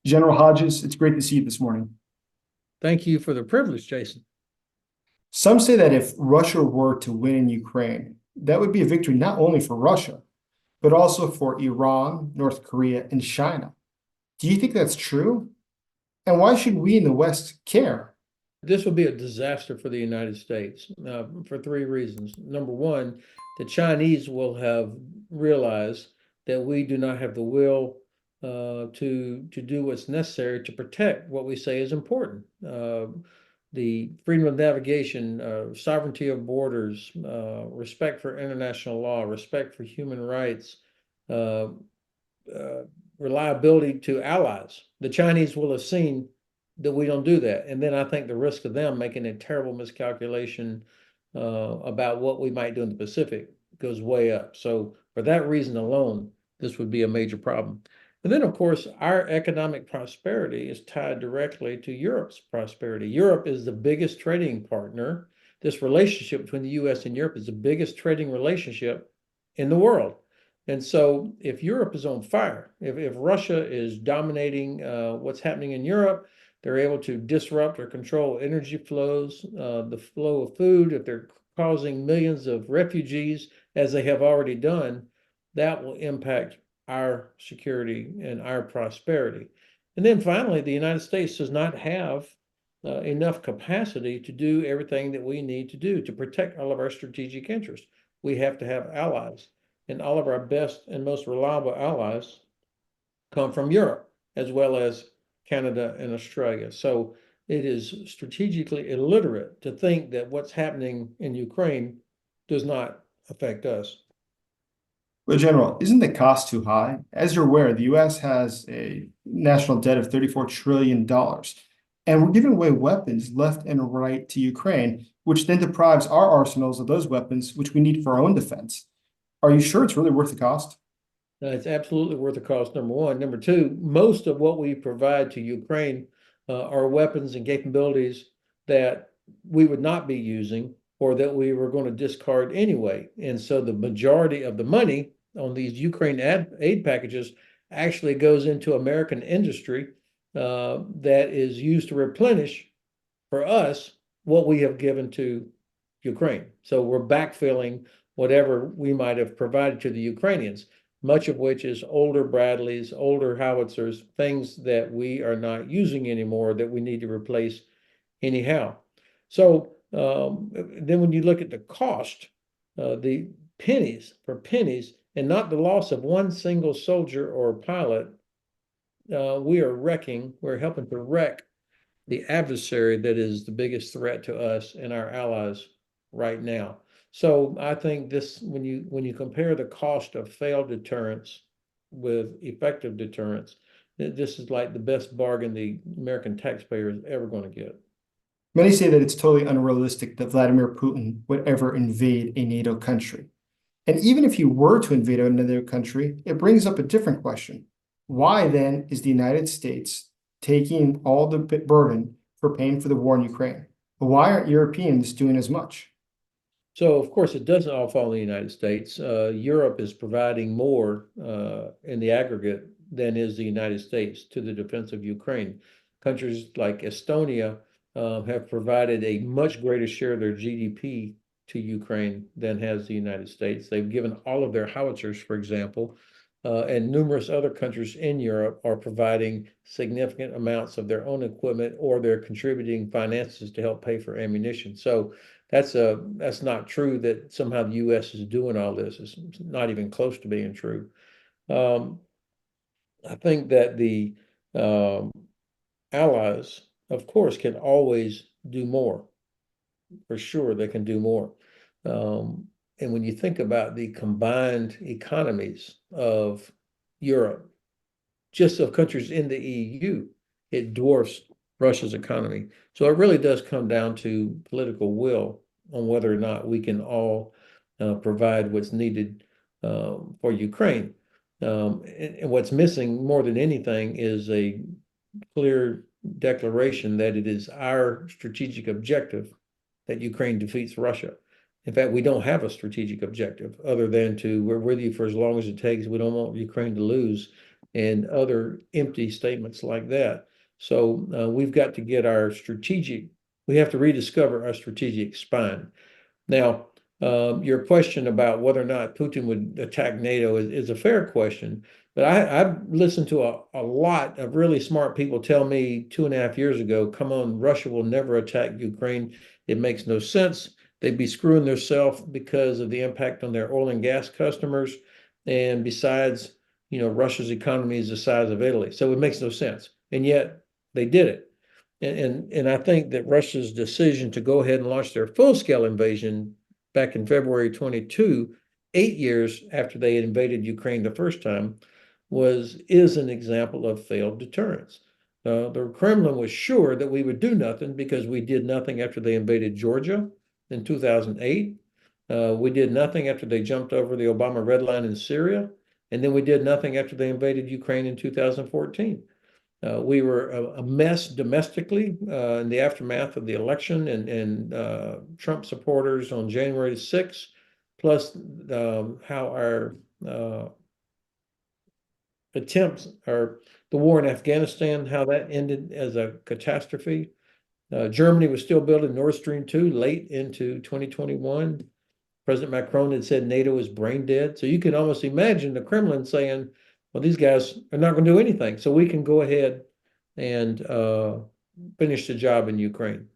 General Hodges, it's great to see you this morning. Thank you for the privilege, Jason. Some say that if Russia were to win in Ukraine, that would be a victory not only for Russia, but also for Iran, North Korea, and China. Do you think that's true? And why should we in the West care? This will be a disaster for the United States for three reasons. Number one, the Chinese will have realized that we do not have the will to do what's necessary to protect what we say is important. The freedom of navigation, sovereignty of borders, respect for international law, respect for human rights, uh, uh, reliability to allies. The Chinese will have seen that we don't do that. And then I think the risk of them making a terrible miscalculation about what we might do in the Pacific goes way up. So for that reason alone, this would be a major problem. And then, of course, our economic prosperity is tied directly to Europe's prosperity. Europe is the biggest trading partner. This relationship between the US and Europe is the biggest trading relationship in the world. And so if Europe is on fire, if Russia is dominating what's happening in Europe, they're able to disrupt or control energy flows, the flow of food. If they're causing millions of refugees, as they have already done, that will impact our security and our prosperity. And then finally, the United States does not have enough capacity to do everything that we need to do to protect all of our strategic interests. We have to have allies, and all of our best and most reliable allies come from Europe, as well as Canada and Australia. So it is strategically illiterate to think that what's happening in Ukraine does not affect us. But General, isn't the cost too high? As you're aware, the US has a national debt of $34 trillion, and we're giving away weapons left and right to Ukraine, which then deprives our arsenals of those weapons, which we need for our own defense. Are you sure it's really worth the cost? It's absolutely worth the cost, number one. Number two, most of what we provide to Ukraine are weapons and capabilities that we would not be using or that we were going to discard anyway. And so the majority of the money on these Ukraine aid packages actually goes into American industry that is used to replenish for us what we have given to Ukraine. So we're backfilling whatever we might have provided to the Ukrainians, much of which is older Bradleys, older howitzers, things that we are not using anymore that we need to replace anyhow. So then when you look at the cost, the pennies for pennies, and not the loss of one single soldier or pilot, we're helping to wreck the adversary that is the biggest threat to us and our allies right now. So I think this, when you compare the cost of failed deterrence with effective deterrence, this is like the best bargain the American taxpayer is ever going to get. Many say that it's totally unrealistic that Vladimir Putin would ever invade a NATO country. And even if he were to invade another country, it brings up a different question. Why then is the United States taking all the burden for paying for the war in Ukraine? Why aren't Europeans doing as much? So, of course, it doesn't all fall in the United States. Europe is providing more in the aggregate than is the United States to the defense of Ukraine. Countries like Estonia have provided a much greater share of their GDP to Ukraine than has the United States. They've given all of their howitzers, for example, and numerous other countries in Europe are providing significant amounts of their own equipment, or they're contributing finances to help pay for ammunition. So that's not true that somehow the U.S. is doing all this. It's not even close to being true. Um, I think that the um, allies, of course, can always do more. For sure, they can do more. Um, and when you think about the combined economies of Europe, just of countries in the EU, it dwarfs Russia's economy. So it really does come down to political will on whether or not we can all provide what's needed for Ukraine. And what's missing more than anything is a clear declaration that it is our strategic objective that Ukraine defeats Russia. In fact, we don't have a strategic objective other than we're with you for as long as it takes. We don't want Ukraine to lose. and other empty statements like that. So we've got to get we have to rediscover our strategic spine. Now, your question about whether or not Putin would attack NATO is a fair question. But I've listened to a lot of really smart people tell me 2.5 years ago, come on, Russia will never attack Ukraine. It makes no sense. They'd be screwing themselves because of the impact on their oil and gas customers. And besides, Russia's economy is the size of Italy. So it makes no sense. And yet they did it. And I think that Russia's decision to go ahead and launch their full-scale invasion back in February 22, 8 years after they had invaded Ukraine the first time, is an example of failed deterrence. The Kremlin was sure that we would do nothing because we did nothing after they invaded Georgia in 2008. We did nothing after they jumped over the Obama red line in Syria. And then we did nothing after they invaded Ukraine in 2014. We were a mess domestically in the aftermath of the election and Trump supporters on January 6th, plus how our attempts or the war in Afghanistan, how that ended as a catastrophe. Germany was still building Nord Stream 2 late into 2021. President Macron had said NATO is brain dead. So you can almost imagine the Kremlin saying, well, these guys are not going to do anything. So we can go ahead and finish the job in Ukraine.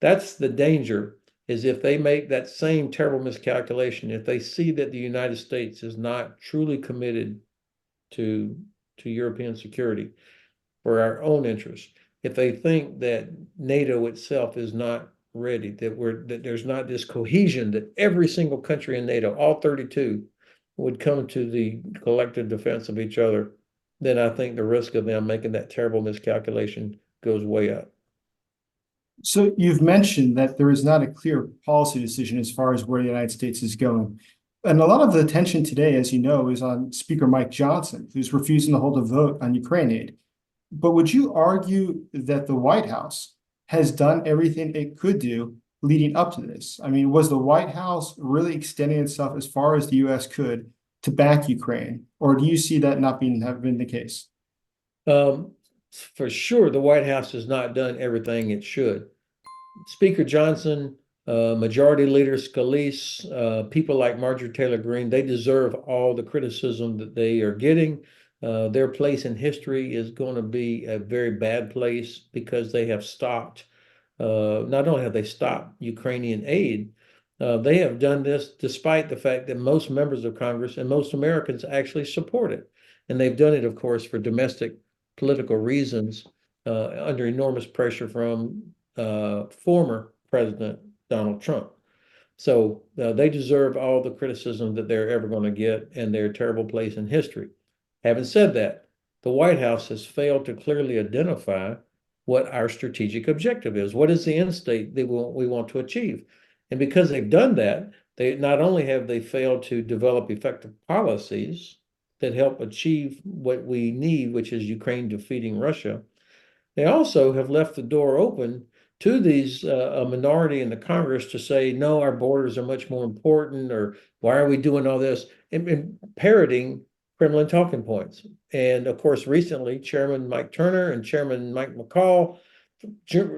That's the danger, is if they make that same terrible miscalculation, if they see that the United States is not truly committed to European security for our own interests, if they think that NATO itself is not ready, that there's not this cohesion, that every single country in NATO, all 32, would come to the collective defense of each other, then I think the risk of them making that terrible miscalculation goes way up. So you've mentioned that there is not a clear policy decision as far as where the United States is going. And a lot of the attention today, as you know, is on Speaker Mike Johnson, who's refusing to hold a vote on Ukraine aid. But would you argue that the White House has done everything it could do leading up to this? I mean, was the White House really extending itself as far as the U.S. could to back Ukraine? Or do you see that not have been the case? For sure, the White House has not done everything it should. Speaker Johnson, Majority Leader Scalise, people like Marjorie Taylor Greene, they deserve all the criticism that they are getting. Their place in history is going to be a very bad place because they have stopped, not only have they stopped Ukrainian aid, they have done this despite the fact that most members of Congress and most Americans actually support it. And they've done it, of course, for domestic political reasons, under enormous pressure from former President Donald Trump. So they deserve all the criticism that they're ever going to get, and they're a terrible place in history. Having said that, the White House has failed to clearly identify what our strategic objective is. What is the end state that we want to achieve? And because they've done that, they not only have they failed to develop effective policies that help achieve what we need, which is Ukraine defeating Russia, they also have left the door open to these a minority in the Congress to say, no, our borders are much more important, or why are we doing all this? And parroting Kremlin talking points. And of course, recently, Chairman Mike Turner and Chairman Mike McCall,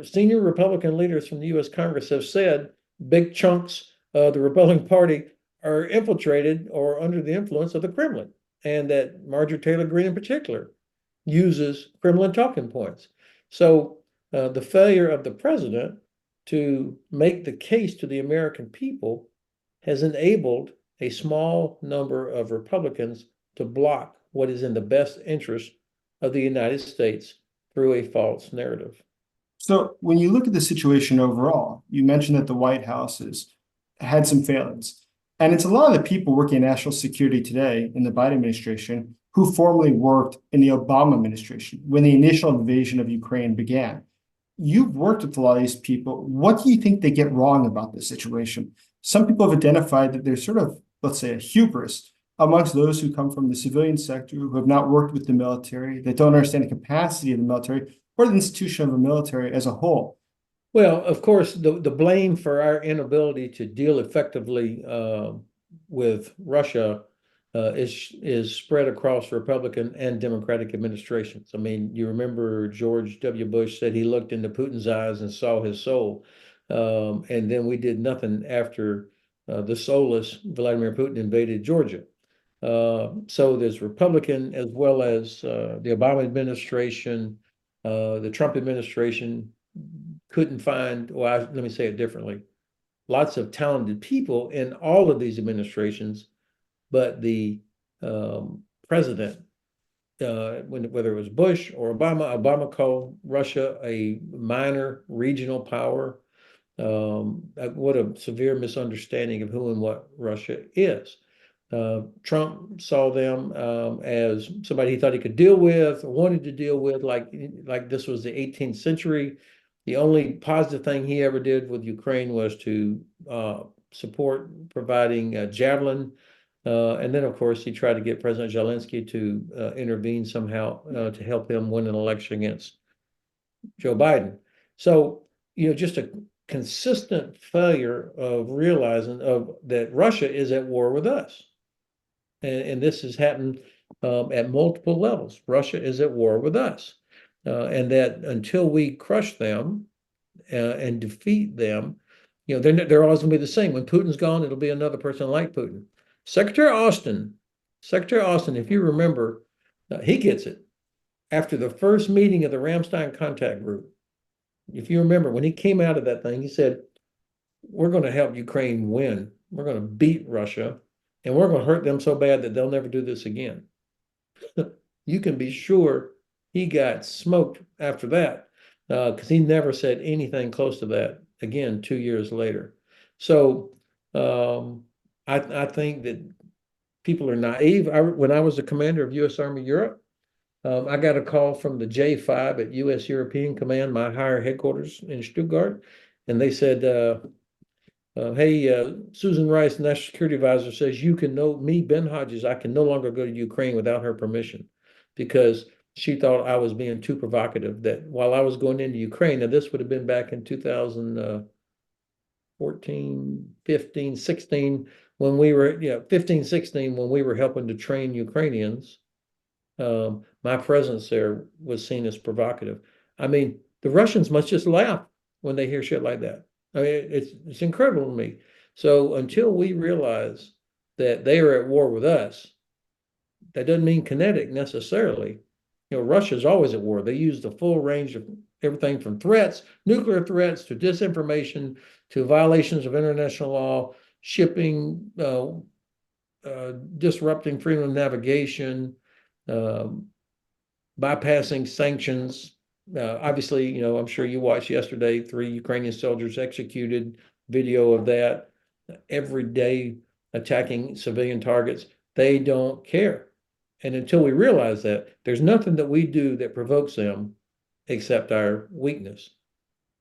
senior Republican leaders from the U.S. Congress, have said big chunks of the Republican Party are infiltrated or under the influence of the Kremlin, and that Marjorie Taylor Greene in particular uses Kremlin talking points. So the failure of the president to make the case to the American people has enabled a small number of Republicans to block what is in the best interest of the United States through a false narrative. So when you look at the situation overall, you mentioned that the White House has had some failings. And it's a lot of the people working in national security today in the Biden administration who formerly worked in the Obama administration when the initial invasion of Ukraine began. You've worked with a lot of these people. What do you think they get wrong about this situation? Some people have identified that there's sort of, let's say, a hubris amongst those who come from the civilian sector, who have not worked with the military, that don't understand the capacity of the military or the institution of the military as a whole. Well, of course, the blame for our inability to deal effectively with Russia is spread across Republican and Democratic administrations. I mean, you remember George W. Bush said he looked into Putin's eyes and saw his soul. And then we did nothing after the soulless Vladimir Putin invaded Georgia. So there's Republican as well as the Obama administration, the Trump administration couldn't find, well, let me say it differently. Lots of talented people in all of these administrations, but the president, whether it was Bush or Obama called Russia a minor regional power. What a severe misunderstanding of who and what Russia is. Trump saw them as somebody he thought he could deal with or wanted to deal with, like this was the 18th century. The only positive thing he ever did with Ukraine was to support providing Javelin. And then, of course, he tried to get President Zelensky to intervene somehow to help him win an election against Joe Biden. So, just a consistent failure of realizing that Russia is at war with us. And this has happened at multiple levels. Russia is at war with us. And that until we crush them and defeat them, they're always going to be the same. When Putin's gone, it'll be another person like Putin. Secretary Austin, if you remember, he gets it. After the first meeting of the Ramstein Contact Group, if you remember, when he came out of that thing, he said, we're going to help Ukraine win. We're going to beat Russia, and we're going to hurt them so bad that they'll never do this again. You can be sure he got smoked after that because he never said anything close to that again 2 years later. So I think that people are naive. When I was the commander of U.S. Army Europe, I got a call from the J5 at U.S. European Command, my higher headquarters in Stuttgart, and they said, hey, Susan Rice, National Security Advisor, says you can know me, Ben Hodges, I can no longer go to Ukraine without her permission because she thought I was being too provocative, that while I was going into Ukraine, and this would have been back in 2014, 15, 16, when we were, 15, 16, when we were helping to train Ukrainians, my presence there was seen as provocative. I mean, the Russians must just laugh when they hear shit like that. I mean, it's incredible to me. So until we realize that they are at war with us, that doesn't mean kinetic necessarily. Russia's always at war. They use the full range of everything from threats, nuclear threats, to disinformation, to violations of international law, shipping, disrupting freedom of navigation, bypassing sanctions. Obviously, I'm sure you watched yesterday, 3 Ukrainian soldiers executed, video of that, every day attacking civilian targets. They don't care. And until we realize that, there's nothing that we do that provokes them except our weakness.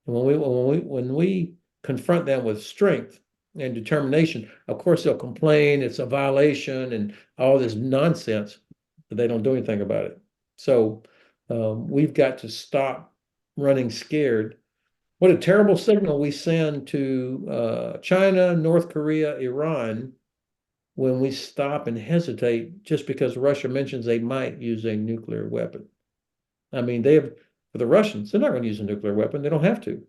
And when we confront them with strength and determination, of course they'll complain, it's a violation and all this nonsense, but they don't do anything about it. So we've got to stop running scared. What a terrible signal we send to China, North Korea, Iran, when we stop and hesitate just because Russia mentions they might use a nuclear weapon. I mean, for the Russians, they're not going to use a nuclear weapon. They don't have to,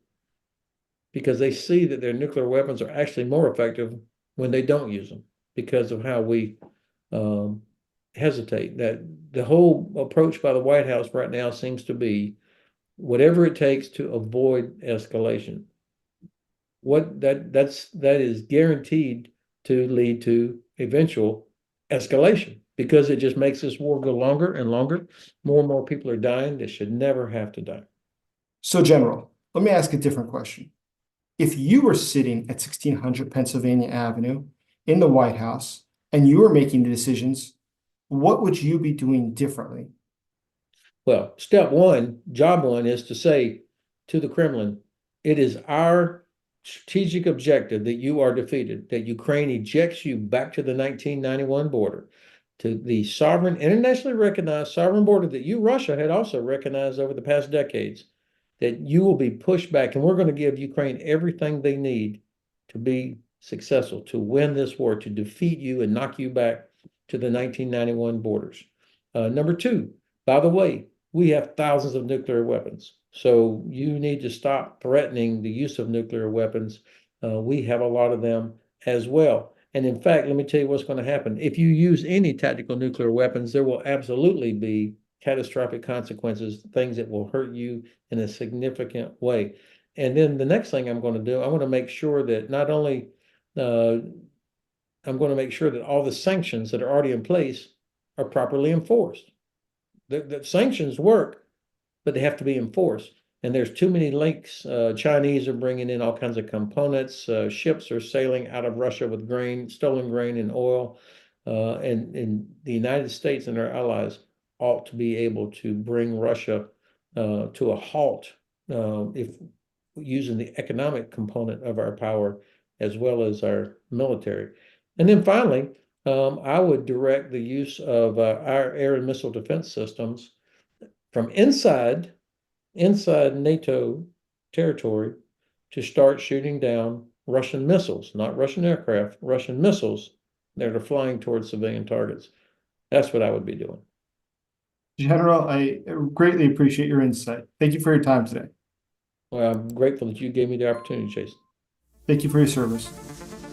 because they see that their nuclear weapons are actually more effective when they don't use them because of how we hesitate. That the whole approach by the White House right now seems to be whatever it takes to avoid escalation. That is guaranteed to lead to eventual escalation because it just makes this war go longer and longer. More and more people are dying that should never have to die. So, General, let me ask a different question. If you were sitting at 1600 Pennsylvania Avenue in the White House and you were making the decisions, what would you be doing differently? Well, step one, job one, is to say to the Kremlin, it is our strategic objective that you are defeated, that Ukraine ejects you back to the 1991 border, to the sovereign, internationally recognized sovereign border that you, Russia, had also recognized over the past decades, that you will be pushed back, and we're going to give Ukraine everything they need to be successful, to win this war, to defeat you and knock you back to the 1991 borders. Number two, by the way, we have thousands of nuclear weapons. So you need to stop threatening the use of nuclear weapons. We have a lot of them as well. And in fact, let me tell you what's going to happen. If you use any tactical nuclear weapons, there will absolutely be catastrophic consequences, things that will hurt you in a significant way. And then the next thing I'm going to do, I want to make sure that not only I'm going to make sure that all the sanctions that are already in place are properly enforced. The sanctions work, but they have to be enforced. And there's too many links. Chinese are bringing in all kinds of components. Ships are sailing out of Russia with grain, stolen grain and oil. And the United States and our allies ought to be able to bring Russia to a halt if using the economic component of our power as well as our military. And then finally, I would direct the use of our air and missile defense systems from inside NATO territory to start shooting down Russian missiles, not Russian aircraft, Russian missiles that are flying towards civilian targets. That's what I would be doing. General, I greatly appreciate your insight. Thank you for your time today. Well, I'm grateful that you gave me the opportunity, Jason. Thank you for your service.